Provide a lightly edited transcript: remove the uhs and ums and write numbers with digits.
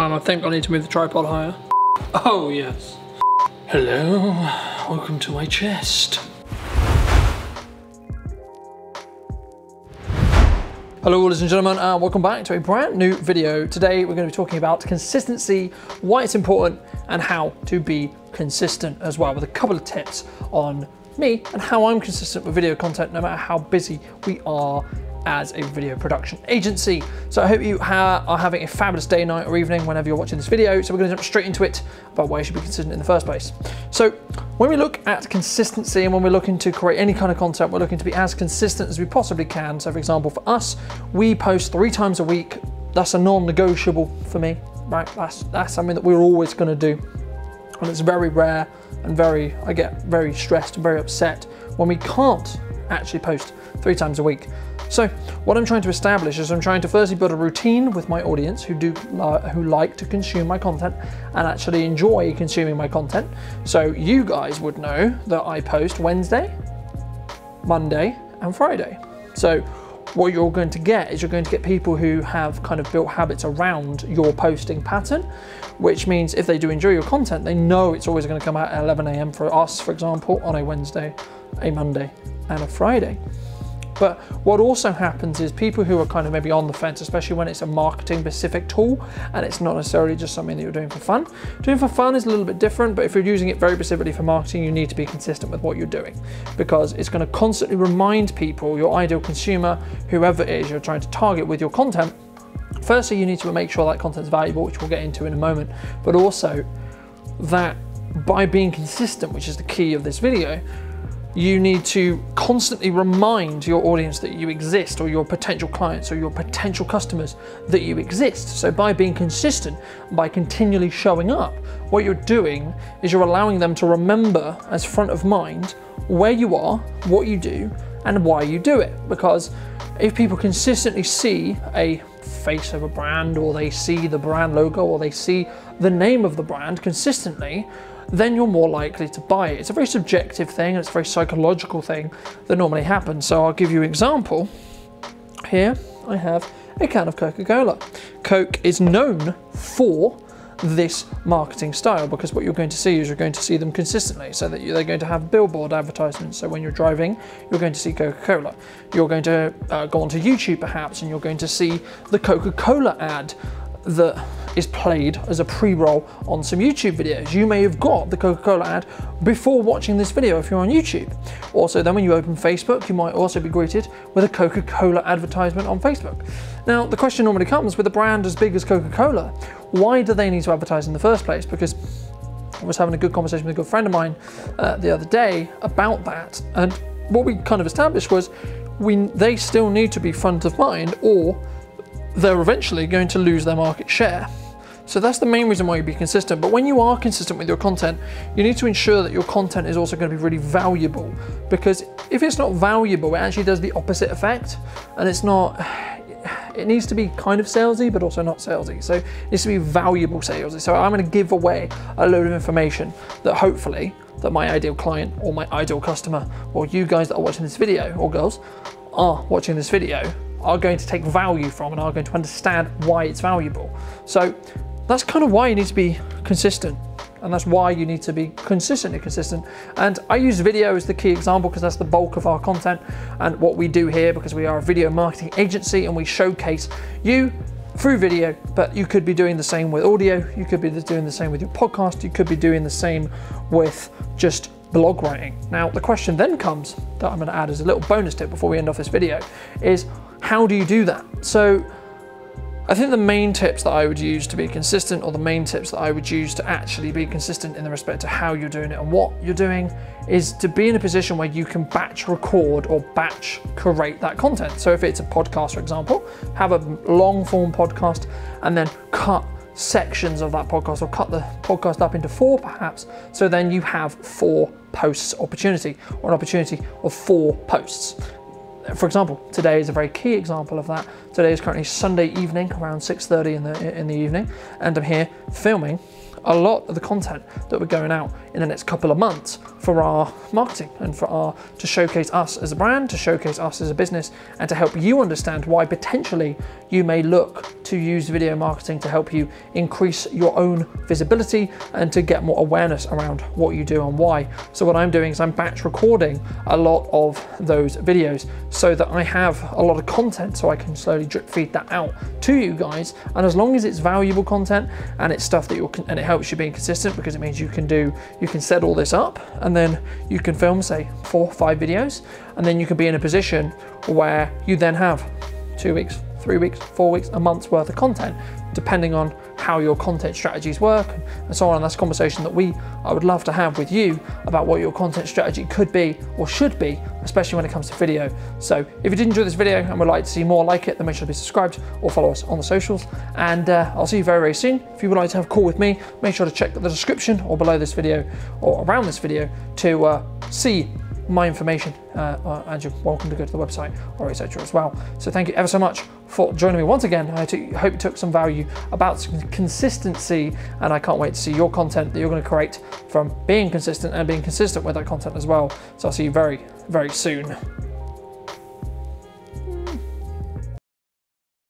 man, I think I need to move the tripod higher. Oh yes. Hello, welcome to my chest. Hello ladies and gentlemen, and welcome back to a brand new video. Today we're going to be talking about consistency, why it's important, and how to be consistent as well, with a couple of tips on me and how I'm consistent with video content no matter how busy we are as a video production agency. So I hope you are having a fabulous day, night or evening whenever you're watching this video. So we're going to jump straight into it about why you should be consistent in the first place. So when we look at consistency and when we're looking to create any kind of content, we're looking to be as consistent as we possibly can. So for example, for us, we post 3 times a week. That's a non-negotiable for me, right? That's something that we're always going to do. And it's very rare and I get very stressed and very upset when we can't actually post 3 times a week. So what I'm trying to establish is I'm trying to firstly build a routine with my audience who like to consume my content and actually enjoy consuming my content. So you guys would know that I post Wednesday, Monday and Friday. So what you're going to get is you're going to get people who have kind of built habits around your posting pattern, which means if they do enjoy your content, they know it's always going to come out at 11 AM for us, for example, on a Wednesday, a Monday and a Friday. But what also happens is people who are kind of maybe on the fence, especially when it's a marketing specific tool and it's not necessarily just something that you're doing for fun. Doing for fun is a little bit different, but if you're using it very specifically for marketing, you need to be consistent with what you're doing, because it's going to constantly remind people, your ideal consumer, whoever it is you're trying to target with your content. Firstly, you need to make sure that content's valuable, which we'll get into in a moment, but also that by being consistent, which is the key of this video, you need to constantly remind your audience that you exist, or your potential clients or your potential customers that you exist. So by being consistent, by continually showing up, what you're doing is you're allowing them to remember as front of mind where you are, what you do, and why you do it. Because if people consistently see a face of a brand, or they see the brand logo, or they see the name of the brand consistently, then you're more likely to buy it. It's a very subjective thing, and it's a very psychological thing that normally happens. So I'll give you an example. Here I have a can of Coca-Cola. Coke is known for this marketing style, because what you're going to see is you're going to see them consistently, so that they're going to have billboard advertisements. So when you're driving, you're going to see Coca-Cola. You're going to go onto YouTube perhaps, and you're going to see the Coca-Cola ad that is played as a pre-roll on some YouTube videos. You may have got the Coca-Cola ad before watching this video if you're on YouTube. Also, then when you open Facebook, you might also be greeted with a Coca-Cola advertisement on Facebook. Now, the question normally comes, with a brand as big as Coca-Cola, why do they need to advertise in the first place? Because I was having a good conversation with a good friend of mine the other day about that, and what we kind of established was they still need to be front of mind, or they're eventually going to lose their market share. So that's the main reason why you be consistent. But when you are consistent with your content, you need to ensure that your content is also going to be really valuable, because if it's not valuable, it actually does the opposite effect, and it needs to be kind of salesy, but also not salesy. So it needs to be valuable salesy. So I'm going to give away a load of information that hopefully that my ideal client or my ideal customer, or you guys that are watching this video, or girls are watching this video, are going to take value from and are going to understand why it's valuable. So that's kind of why you need to be consistent, and that's why you need to be consistently consistent. And I use video as the key example because that's the bulk of our content and what we do here, because we are a video marketing agency and we showcase you through video, but you could be doing the same with audio, you could be doing the same with your podcast, you could be doing the same with just blog writing. Now the question then comes, that I'm going to add as a little bonus tip before we end off this video, is how do you do that? So I think the main tips that I would use to be consistent, or the main tips that I would use to actually be consistent in the respect to how you're doing it and what you're doing, is to be in a position where you can batch record or batch curate that content. So if it's a podcast, for example, have a long form podcast and then cut sections of that podcast, or cut the podcast up into 4 perhaps, so then you have 4 posts opportunity, or an opportunity of 4 posts. For example, today is a very key example of that. Today is currently Sunday evening, around 6:30 in the evening, and I'm here filming a lot of the content that we're going out in the next couple of months for our marketing and to showcase us as a brand, to showcase us as a business, and to help you understand why potentially you may look to use video marketing to help you increase your own visibility and to get more awareness around what you do and why. So what I'm doing is I'm batch recording a lot of those videos so that I have a lot of content, so I can slowly drip feed that out to you guys. And as long as it's valuable content and it's stuff that and it helps you being consistent, because it means you can set all this up and then you can film, say, 4 or 5 videos, and then you can be in a position where you then have 2 weeks, 3 weeks, 4 weeks, a month's worth of content, depending on how your content strategies work and so on. And that's a conversation that I would love to have with you about what your content strategy could be or should be, especially when it comes to video. So if you did enjoy this video and would like to see more like it, then make sure to be subscribed or follow us on the socials. And I'll see you very, very soon. If you would like to have a call with me, make sure to check the description or below this video or around this video to see my information, and you're welcome to go to the website or etc. as well. So thank you ever so much for joining me once again. I hope you took some value about consistency, and I can't wait to see your content that you're going to create from being consistent and being consistent with that content as well. So I'll see you very, very soon.